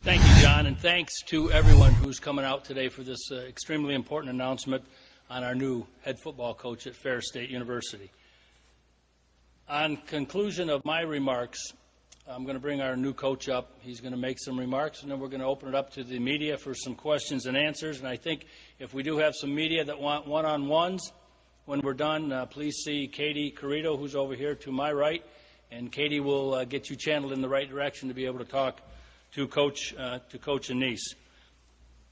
Thank you, John, and thanks to everyone who's coming out today for this extremely important announcement on our new head football coach at Ferris State University. On conclusion of my remarks, I'm going to bring our new coach up. He's going to make some remarks, and then we're going to open it up to the media for some questions and answers. And I think if we do have some media that want one-on-ones, when we're done, please see Katie Carrito, who's over here to my right, and Katie will get you channeled in the right direction to be able to talk to Coach Annese.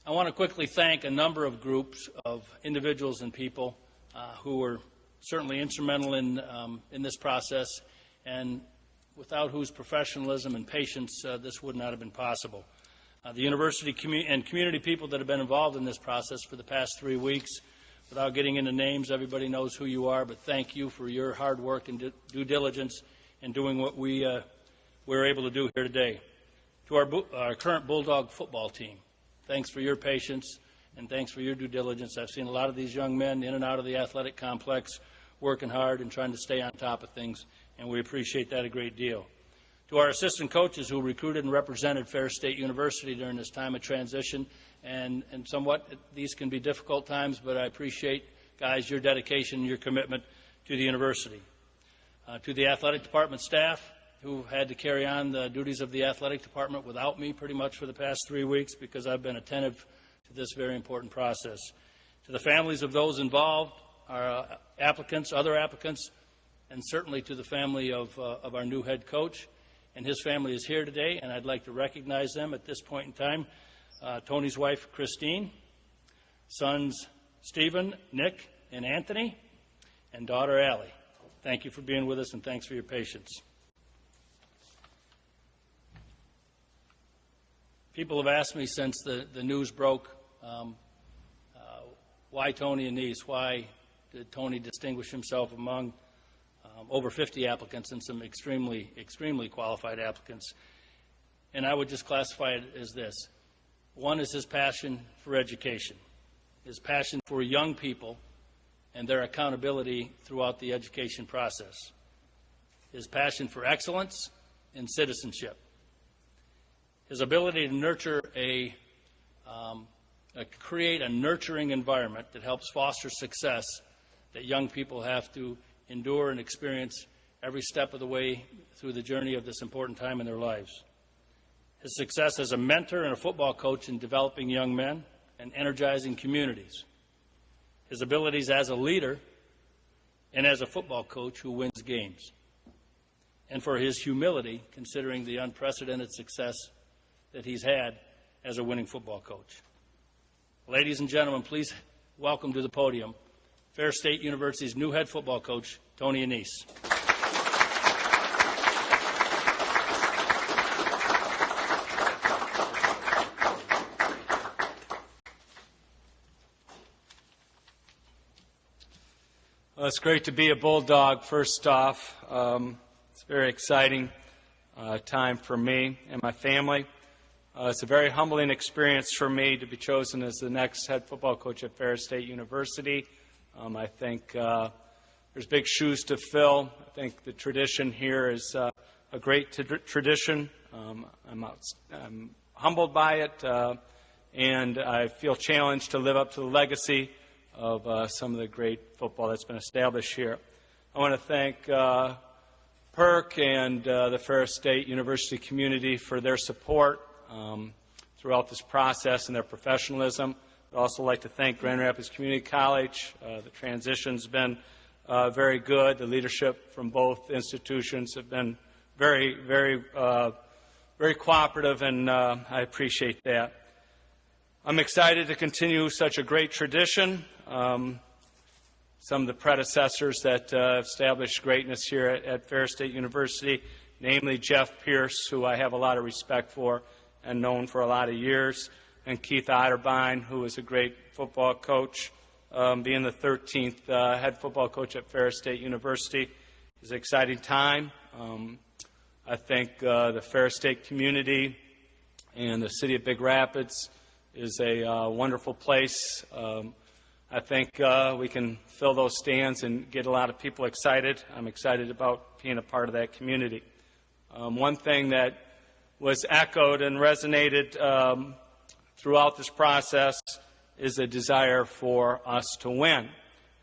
I want to quickly thank a number of groups of individuals and people who were certainly instrumental in this process, and without whose professionalism and patience this would not have been possible. The university and community people that have been involved in this process for the past 3 weeks, without getting into names, everybody knows who you are, but thank you for your hard work and due diligence in doing what we're able to do here today. To our current Bulldog football team, thanks for your patience and thanks for your due diligence. I've seen a lot of these young men in and out of the athletic complex working hard and trying to stay on top of things, and we appreciate that a great deal. To our assistant coaches who recruited and represented Ferris State University during this time of transition, and somewhat these can be difficult times, but I appreciate, guys, your dedication and your commitment to the university. To the athletic department staff, who had to carry on the duties of the athletic department without me pretty much for the past 3 weeks because I've been attentive to this very important process. To the families of those involved, our applicants, other applicants, and certainly to the family of our new head coach. And his family is here today, and I'd like to recognize them at this point in time. Tony's wife, Christine, sons Stephen, Nick, and Anthony, and daughter Allie. Thank you for being with us, and thanks for your patience. People have asked me since the news broke, why Tony Annese? Why did Tony distinguish himself among over 50 applicants and some extremely qualified applicants? And I would just classify it as this. One is his passion for education, his passion for young people and their accountability throughout the education process, his passion for excellence and citizenship, his ability to nurture create a nurturing environment that helps foster success that young people have to endure and experience every step of the way through the journey of this important time in their lives. His success as a mentor and a football coach in developing young men and energizing communities. His abilities as a leader and as a football coach who wins games. And for his humility, considering the unprecedented success that he's had as a winning football coach. Ladies and gentlemen, please welcome to the podium Ferris State University's new head football coach, Tony Annese. Well, it's great to be a Bulldog, first off. It's a very exciting time for me and my family. It's a very humbling experience for me to be chosen as the next head football coach at Ferris State University. I think there's big shoes to fill. I think the tradition here is a great tradition. I'm humbled by it, and I feel challenged to live up to the legacy of some of the great football that's been established here. I want to thank PERC and the Ferris State University community for their support throughout this process and their professionalism. I'd also like to thank Grand Rapids Community College. The transition's been very good. The leadership from both institutions have been very cooperative, and I appreciate that. I'm excited to continue such a great tradition. Some of the predecessors that established greatness here at Ferris State University, namely Jeff Pierce, who I have a lot of respect for and known for a lot of years, and Keith Otterbein, who was a great football coach, being the 13th head football coach at Ferris State University. It's an exciting time. I think the Ferris State community and the city of Big Rapids is a wonderful place. I think we can fill those stands and get a lot of people excited. I'm excited about being a part of that community. One thing that was echoed and resonated throughout this process is a desire for us to win,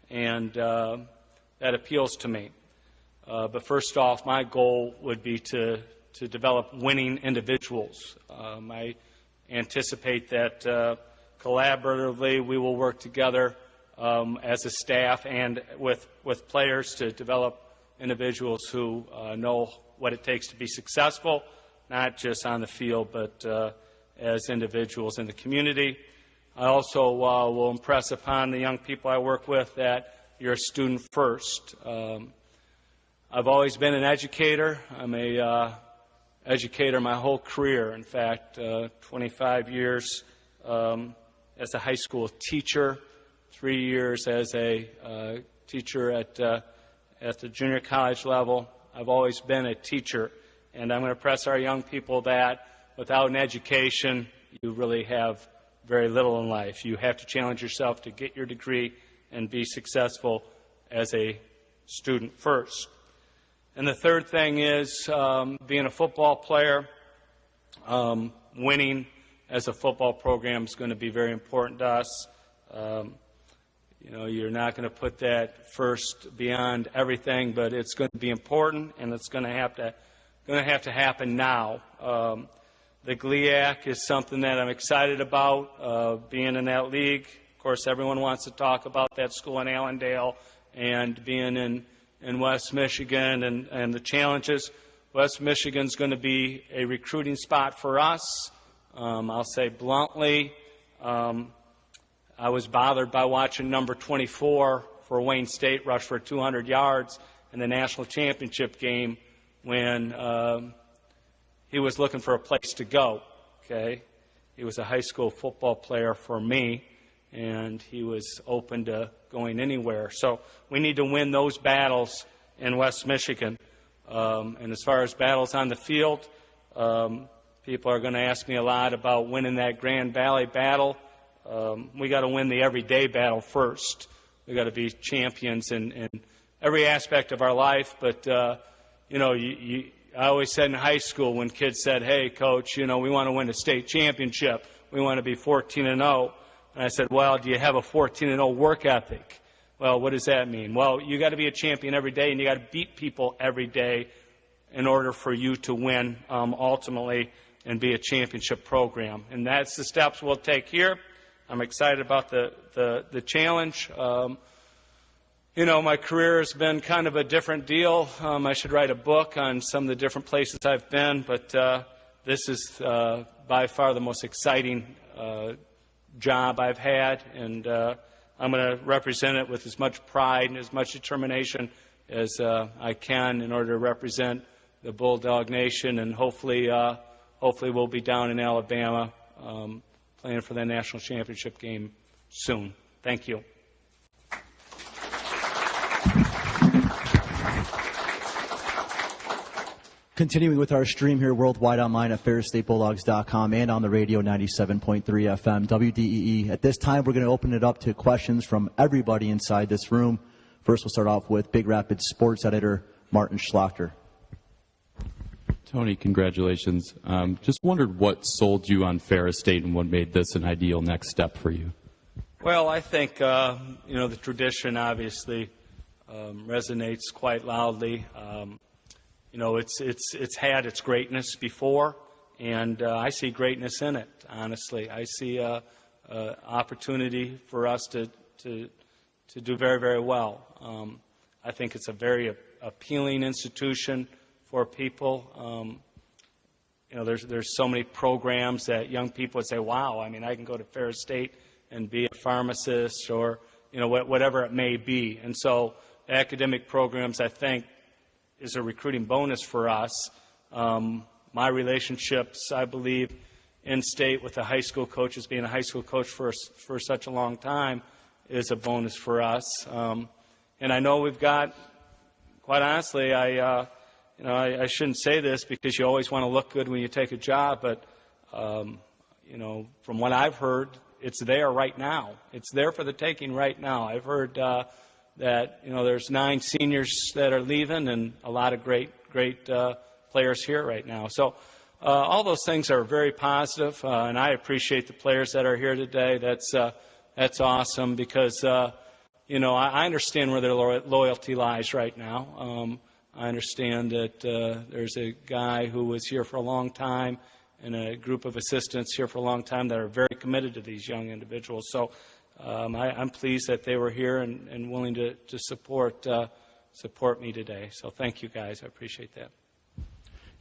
and that appeals to me. But first off, my goal would be to develop winning individuals. I anticipate that collaboratively we will work together as a staff and with players to develop individuals who know what it takes to be successful, not just on the field, but as individuals in the community. I also will impress upon the young people I work with that you're a student first. I've always been an educator. I'm a educator my whole career. In fact, 25 years as a high school teacher, 3 years as a teacher at the junior college level. I've always been a teacher, and I'm going to press our young people that without an education, you really have very little in life. You have to challenge yourself to get your degree and be successful as a student first. And the third thing is being a football player, winning as a football program is going to be very important to us. You're not going to put that first beyond everything, but it's going to be important, and it's going to have to happen now. The GLIAC is something that I'm excited about, being in that league. Of course, everyone wants to talk about that school in Allendale and being in West Michigan and the challenges. West Michigan's going to be a recruiting spot for us. I'll say bluntly, I was bothered by watching number 24 for Wayne State rush for 200 yards in the national championship game when he was looking for a place to go. Okay, he was a high school football player for me, and he was open to going anywhere. So we need to win those battles in West Michigan. And as far as battles on the field, people are going to ask me a lot about winning that Grand Valley battle. We got to win the everyday battle first. We got to be champions in every aspect of our life. But I always said in high school when kids said, "Hey, coach, we want to win a state championship. We want to be 14-0." And I said, "Well, do you have a 14-0 work ethic?" Well, what does that mean? Well, you got to be a champion every day, and you got to beat people every day in order for you to win ultimately and be a championship program. And that's the steps we'll take here. I'm excited about the challenge. My career has been kind of a different deal. I should write a book on some of the different places I've been, but this is by far the most exciting job I've had, and I'm going to represent it with as much pride and as much determination as I can in order to represent the Bulldog Nation, and hopefully we'll be down in Alabama playing for the national championship game soon. Thank you. Continuing with our stream here worldwide online at ferrisstatebulldogs.com and on the radio 97.3 FM WDEE. At this time, we're going to open it up to questions from everybody inside this room. First, we'll start off with Big Rapids sports editor Martin Schlachter. Tony, congratulations. Just wondered what sold you on Ferris State and what made this an ideal next step for you. Well, I think the tradition obviously resonates quite loudly. It's had its greatness before, and I see greatness in it. Honestly, I see opportunity for us to do very, very well. I think it's a very appealing institution for people. There's so many programs that young people would say, "Wow, I can go to Ferris State and be a pharmacist," or whatever it may be. And so academic programs, I think, is a recruiting bonus for us. My relationships, I believe, in state with the high school coaches, being a high school coach for such a long time, is a bonus for us. And I know we've got, quite honestly, I shouldn't say this because you always want to look good when you take a job, but from what I've heard, it's there right now. It's there for the taking right now. I've heard that there's 9 seniors that are leaving and a lot of great players here right now. So all those things are very positive, and I appreciate the players that are here today. That's awesome because, I understand where their loyalty lies right now. I understand that there's a guy who was here for a long time and a group of assistants here for a long time that are very committed to these young individuals. So I'm pleased that they were here and willing to support me today. So thank you, guys. I appreciate that.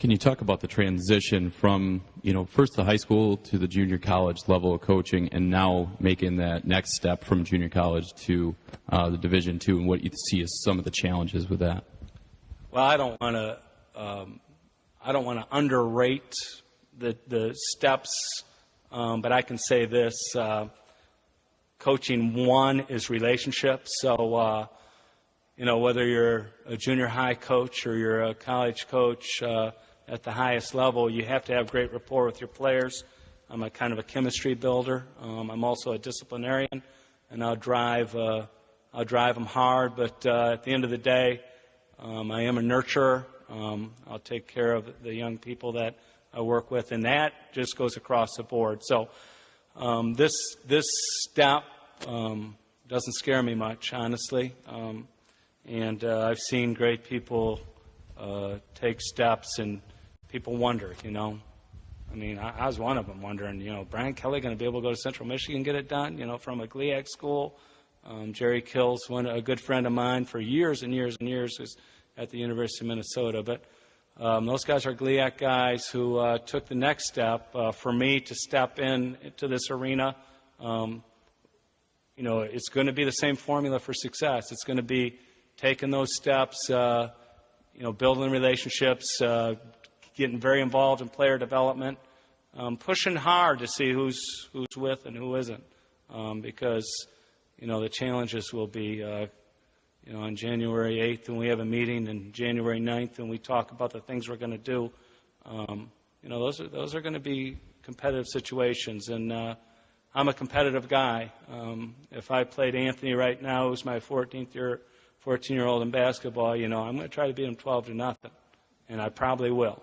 Can you talk about the transition from, first the high school to the junior college level of coaching and now making that next step from junior college to the Division II and what you see as some of the challenges with that? Well, I don't want to underrate the steps, but I can say this: coaching one is relationships. So, whether you're a junior high coach or you're a college coach at the highest level, you have to have great rapport with your players. I'm a kind of a chemistry builder. I'm also a disciplinarian, and I'll drive them hard. But at the end of the day, I am a nurturer. I'll take care of the young people that I work with, and that just goes across the board. So this step doesn't scare me much, honestly. And I've seen great people take steps, and people wonder, I mean, I was one of them wondering, Brian Kelly going to be able to go to Central Michigan and get it done, from a GLIAC school. Jerry Kills, a good friend of mine for years and years and years, was at the University of Minnesota. But those guys are GLIAC guys who took the next step. For me to step into this arena, it's going to be the same formula for success. It's going to be taking those steps, building relationships, getting very involved in player development, pushing hard to see who's with and who isn't, because the challenges will be, on January 8th when we have a meeting, and January 9th when we talk about the things we're going to do. Those are going to be competitive situations, and I'm a competitive guy. If I played Anthony right now, who's my 14-year-old in basketball, I'm going to try to beat him 12-0, and I probably will.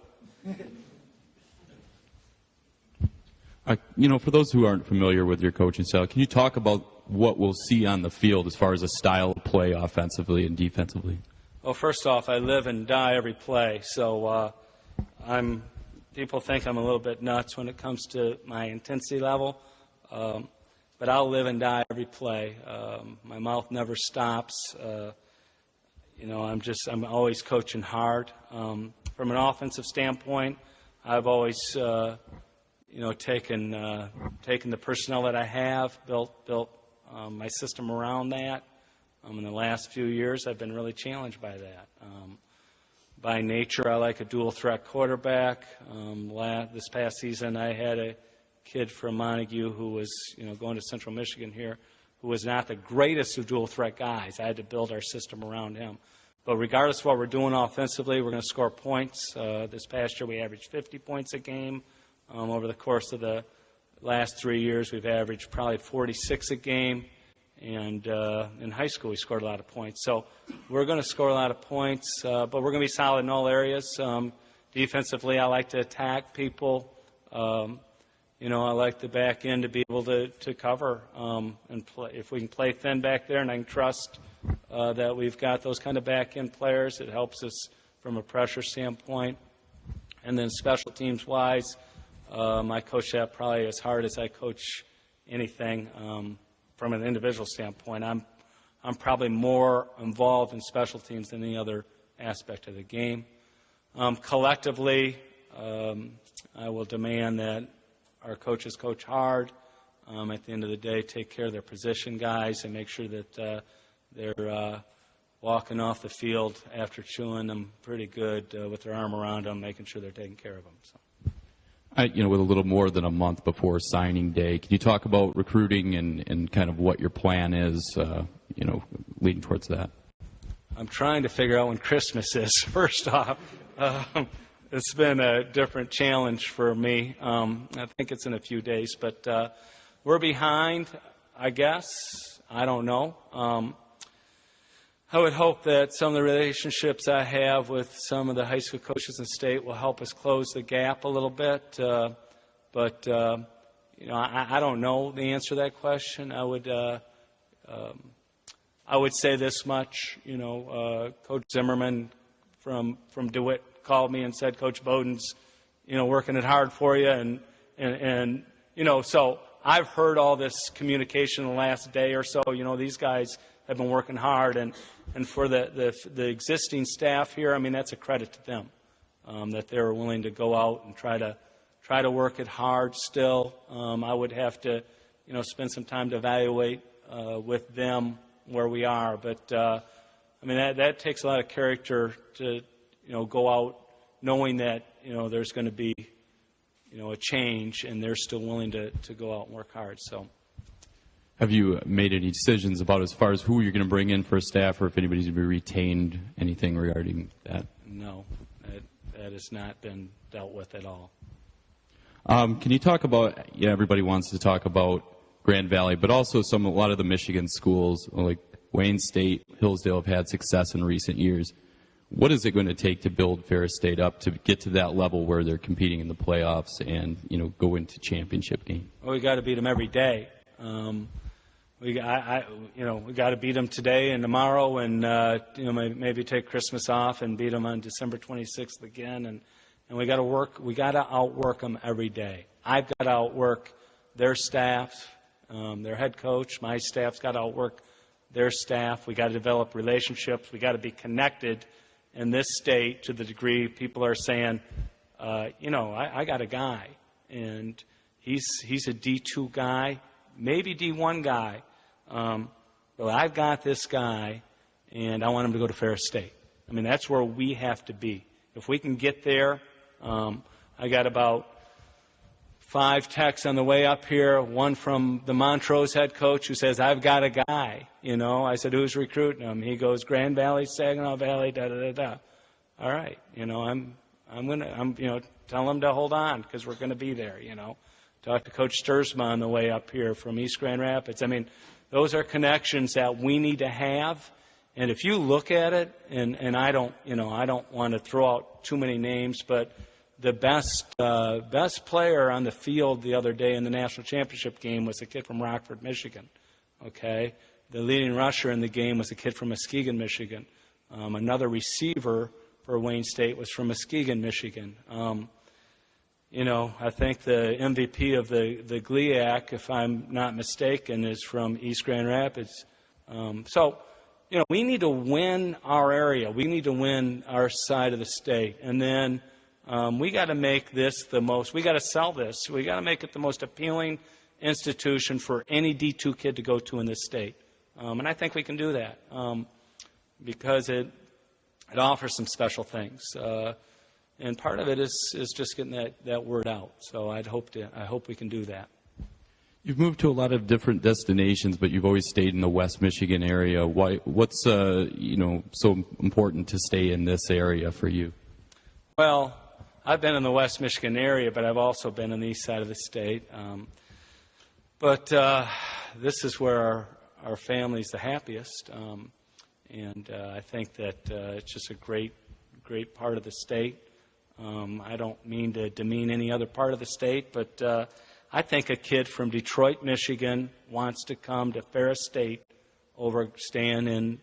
For those who aren't familiar with your coaching style, can you talk about what we'll see on the field as far as a style of play offensively and defensively? Well, first off, I live and die every play, so people think I'm a little bit nuts when it comes to my intensity level, but I'll live and die every play. My mouth never stops. I'm always coaching hard. From an offensive standpoint, I've always taken the personnel that I have, built my system around that. In the last few years, I've been really challenged by that. By nature, I like a dual-threat quarterback. This past season, I had a kid from Montague who was going to Central Michigan here, who was not the greatest of dual-threat guys. I had to build our system around him. But regardless of what we're doing offensively, we're going to score points. This past year, we averaged 50 points a game. Over the course of the last 3 years, we've averaged probably 46 a game. And in high school, we scored a lot of points. So we're going to score a lot of points, but we're going to be solid in all areas. Defensively, I like to attack people. I like the back end to be able to cover and play. If we can play thin back there, and I can trust that we've got those kind of back end players, it helps us from a pressure standpoint. And then special teams wise, I coach that probably as hard as I coach anything. From an individual standpoint, I'm probably more involved in special teams than any other aspect of the game. Collectively, I will demand that our coaches coach hard. At the end of the day, take care of their position guys and make sure that they're walking off the field after chewing them pretty good with their arm around them, making sure they're taking care of them. So. With a little more than a month before signing day, can you talk about recruiting and kind of what your plan is, leading towards that? I'm trying to figure out when Christmas is, first off. It's been a different challenge for me. I think it's in a few days, but we're behind, I guess. I don't know. I would hope that some of the relationships I have with some of the high school coaches in the state will help us close the gap a little bit. But I don't know the answer to that question. I would say this much. Coach Zimmerman from DeWitt called me and said, Coach Bowden's, working it hard for you, and so I've heard all this communication in the last day or so. These guys have been working hard, and for the existing staff here, that's a credit to them that they're willing to go out and try to work it hard still. I would have to, spend some time to evaluate with them where we are, but that takes a lot of character to, go out knowing that, there's going to be, a change, and they're still willing to go out and work hard. So, have you made any decisions about as far as who you're going to bring in for staff, or if anybody's going to be retained, anything regarding that? No, that has not been dealt with at all. Can you talk about, everybody wants to talk about Grand Valley, but also a lot of the Michigan schools, like Wayne State, Hillsdale, have had success in recent years. What is it going to take to build Ferris State up to get to that level where they're competing in the playoffs and, go into championship game? Well, we got to beat them every day. We got to beat them today and tomorrow, and maybe take Christmas off and beat them on December 26th again. And we got to work. We got to outwork them every day. I've got to outwork their staff, their head coach. My staff's got to outwork their staff. We got to develop relationships. We got to be connected in this state to the degree people are saying, I got a guy, and he's a D2 guy, maybe D1 guy, but I've got this guy, and I want him to go to Ferris State. That's where we have to be. If we can get there, I got about 5 texts on the way up here, one from the Montrose head coach who says, I've got a guy. I said, who's recruiting him? He goes, Grand Valley, Saginaw Valley, da-da-da-da. All right, I'm going to, tell him to hold on because we're going to be there, Talk to Coach Sturzma on the way up here from East Grand Rapids. Those are connections that we need to have. And if you look at it, and I don't want to throw out too many names, but the best player on the field the other day in the national championship game was a kid from Rockford, Michigan. Okay, the leading rusher in the game was a kid from Muskegon, Michigan. Another receiver for Wayne State was from Muskegon, Michigan. I think the MVP of the GLIAC, if I'm not mistaken, is from East Grand Rapids. We need to win our area. We need to win our side of the state, and then. We got to make this we got to sell this. We got to make it the most appealing institution for any D2 kid to go to in this state. And I think we can do that because it offers some special things. And part of it is just getting that word out. So I hope we can do that. You've moved to a lot of different destinations, but you've always stayed in the West Michigan area. What's so important to stay in this area for you? Well, I've been in the West Michigan area, but I've also been on the east side of the state. But this is where our family's the happiest, and I think that it's just a great part of the state. I don't mean to demean any other part of the state, but I think a kid from Detroit, Michigan, wants to come to Ferris State over staying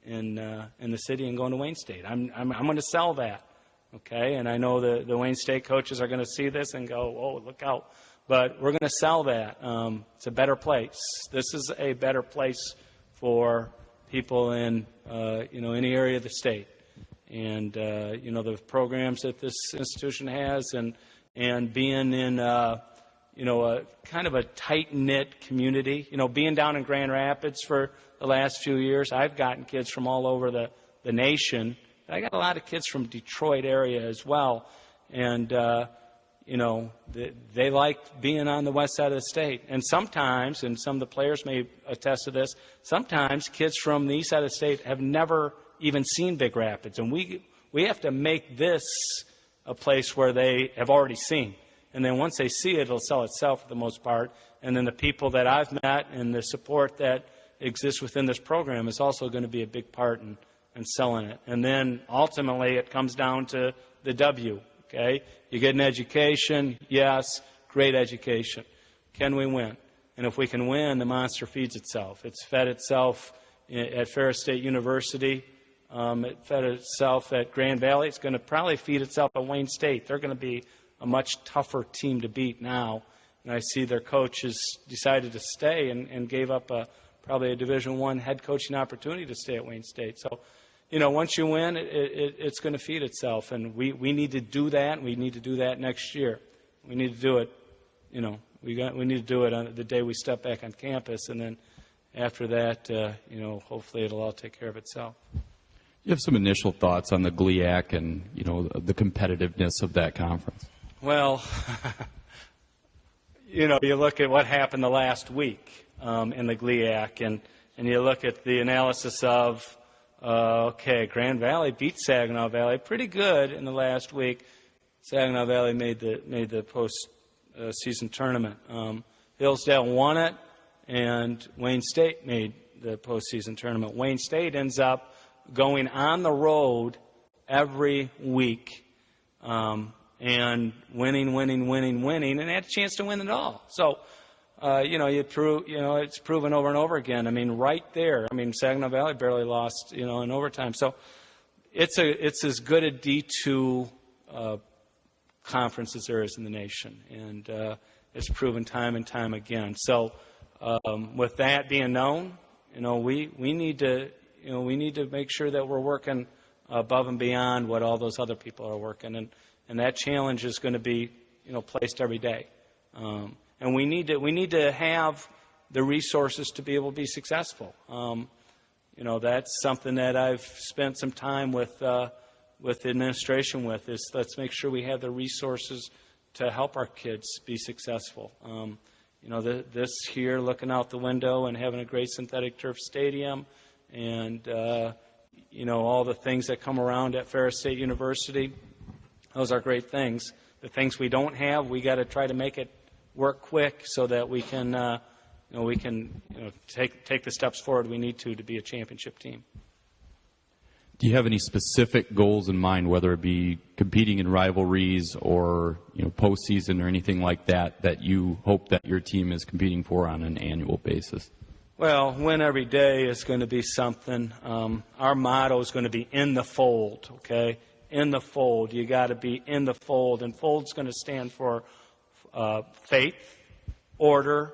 in the city and going to Wayne State. I'm going to sell that. Okay, and I know the Wayne State coaches are going to see this and go, oh, look out. But we're going to sell that. It's a better place. This is a better place for people in, any area of the state. And, the programs that this institution has and being in, a kind of a tight-knit community. Being down in Grand Rapids for the last few years, I've gotten kids from all over the nation. I got a lot of kids from Detroit area as well, and they like being on the west side of the state. And sometimes, and some of the players may attest to this, sometimes kids from the east side of the state have never even seen Big Rapids, and we have to make this a place where they have already seen. And then once they see it, it'll sell itself for the most part. And then the people that I've met and the support that exists within this program is also going to be a big part in selling it. And then ultimately it comes down to the W, okay? You get an education, yes, great education. Can we win? And if we can win, the monster feeds itself. It's fed itself at Ferris State University. It fed itself at Grand Valley. It's going to probably feed itself at Wayne State. They're going to be a much tougher team to beat now. And I see their coach has decided to stay and gave up probably a Division I head coaching opportunity to stay at Wayne State. So, once you win, it's going to feed itself. And we need to do that. We need to do that next year. We need to do it, we need to do it on the day we step back on campus. And then after that, hopefully it'll all take care of itself. You have some initial thoughts on the GLIAC and, the competitiveness of that conference? Well, you look at what happened the last week in the GLIAC, and you look at the analysis of, Grand Valley beat Saginaw Valley pretty good in the last week. Saginaw Valley made the post-season tournament. Hillsdale won it, and Wayne State made the postseason tournament. Wayne State ends up going on the road every week and winning, and had a chance to win it all. So, it's proven over and over again. I mean, right there. I mean, Saginaw Valley barely lost, in overtime. So, it's as good a D2 conference as there is in the nation, and it's proven time and time again. So, with that being known, we need to make sure that we're working above and beyond what all those other people are working, and that challenge is going to be, placed every day. And we need to have the resources to be able to be successful. That's something that I've spent some time with the administration with. Is let's make sure we have the resources to help our kids be successful. This here, looking out the window and having a great synthetic turf stadium, and all the things that come around at Ferris State University, those are great things. The things we don't have, we got to try to make it work quick so that we can take the steps forward we need to be a championship team. Do you have any specific goals in mind, whether it be competing in rivalries or postseason or anything like that you hope that your team is competing for on an annual basis? Well, win every day is going to be something. Our motto is going to be in the fold, okay? In the fold. You got to be in the fold. And fold's going to stand for faith, order,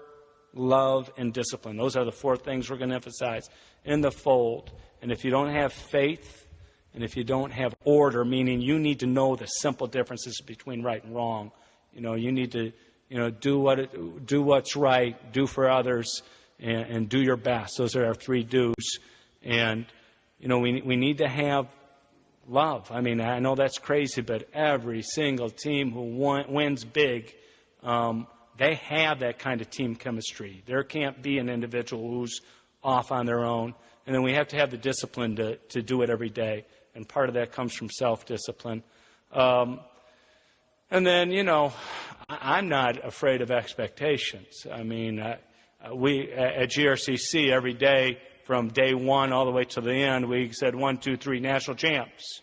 love, and discipline. Those are the four things we're going to emphasize. In the fold. And if you don't have faith, and if you don't have order, meaning you need to know the simple differences between right and wrong. You need to, do what's right, do for others, and do your best. Those are our three do's. And, we need to have love. I mean, I know that's crazy, but every single team who wins big, they have that kind of team chemistry. There can't be an individual who's off on their own. And then we have to have the discipline to do it every day. And part of that comes from self-discipline. And then, I'm not afraid of expectations. I mean, we at GRCC every day, from day one all the way to the end, we said 1, 2, 3 national champs.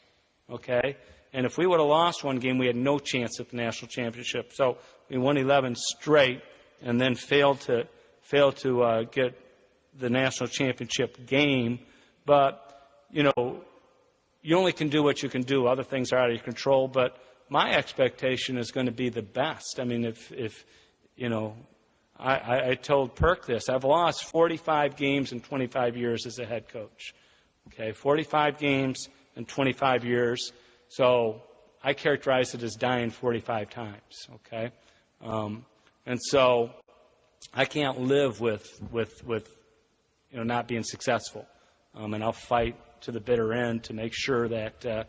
Okay? And if we would have lost one game, we had no chance at the national championship. So we won 11 straight and then failed to get the national championship game. But, you only can do what you can do. Other things are out of your control. But my expectation is going to be the best. I mean, if I told Perk this. I've lost 45 games in 25 years as a head coach. Okay, 45 games in 25 years. So I characterize it as dying 45 times. Okay, and so I can't live with not being successful. And I'll fight to the bitter end to make sure that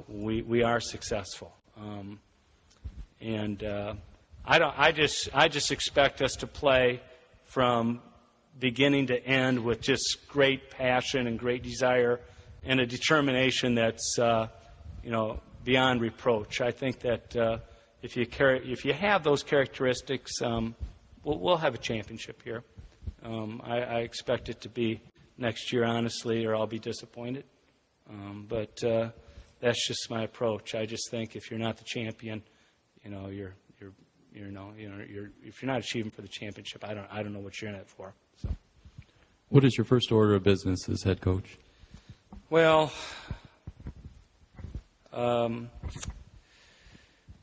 we are successful. I just expect us to play from beginning to end with just great passion and great desire and a determination that's beyond reproach. I think that if you have those characteristics, we'll have a championship here. I expect it to be next year, honestly, or I'll be disappointed. But that's just my approach. I just think if you're not the champion, if you're not achieving for the championship, I don't know what you're in it for. So. What is your first order of business as head coach? Well,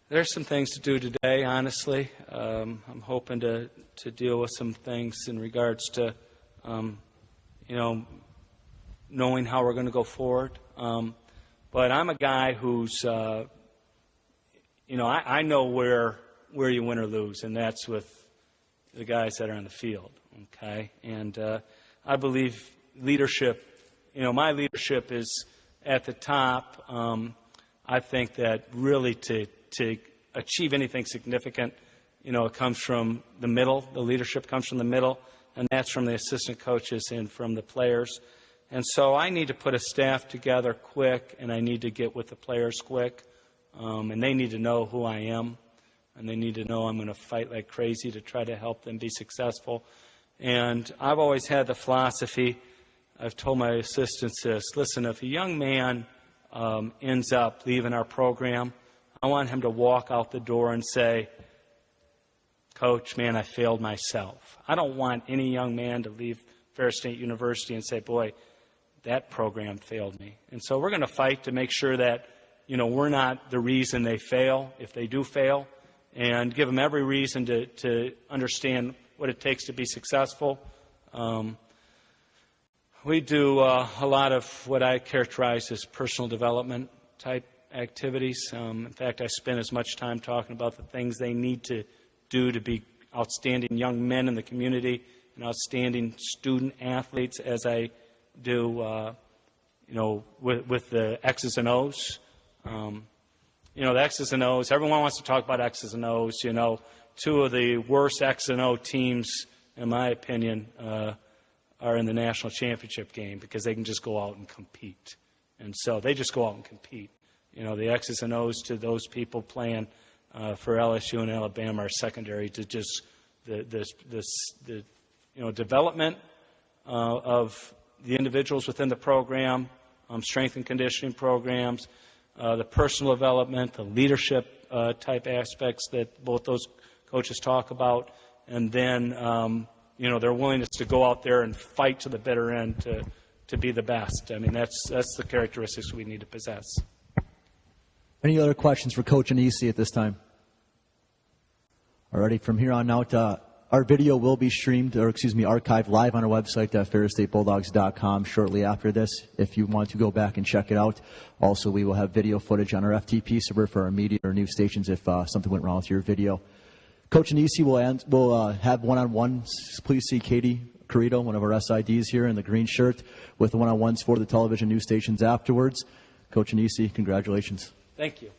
there's some things to do today, honestly. I'm hoping to deal with some things in regards to, knowing how we're going to go forward. But I'm a guy who's, I know where you win or lose, and that's with the guys that are on the field, okay? And I believe leadership, my leadership is at the top. I think that really to achieve anything significant, it comes from the middle. The leadership comes from the middle, and that's from the assistant coaches and from the players. And so I need to put a staff together quick, and I need to get with the players quick. And they need to know who I am, and they need to know I'm going to fight like crazy to try to help them be successful. And I've always had the philosophy, I've told my assistants this, listen, if a young man ends up leaving our program, I want him to walk out the door and say, Coach, man, I failed myself. I don't want any young man to leave Ferris State University and say, boy, that program failed me. And so we're going to fight to make sure that, we're not the reason they fail, if they do fail, and give them every reason to understand what it takes to be successful. We do a lot of what I characterize as personal development type activities. In fact, I spend as much time talking about the things they need to do to be outstanding young men in the community and outstanding student athletes as I do, with the X's and O's. The X's and O's, everyone wants to talk about X's and O's. Two of the worst X and O teams, in my opinion, are in the national championship game because they can just go out and compete. And so they just go out and compete. The X's and O's to those people playing for LSU and Alabama are secondary to just the development of the individuals within the program, strength and conditioning programs, the personal development, the leadership type aspects that both those coaches talk about, and then their willingness to go out there and fight to the bitter end to be the best. I mean, that's the characteristics we need to possess. Any other questions for Coach Annese at this time? Alrighty, from here on out, our video will be archived live on our website at ferrisstatebulldogs.com shortly after this, if you want to go back and check it out. Also, we will have video footage on our FTP server for our media or news stations if something went wrong with your video. Coach Annese will have one-on-ones. Please see Katie Carrito, one of our SIDs here in the green shirt, with the one-on-ones for the television news stations afterwards. Coach Annese, congratulations. Thank you.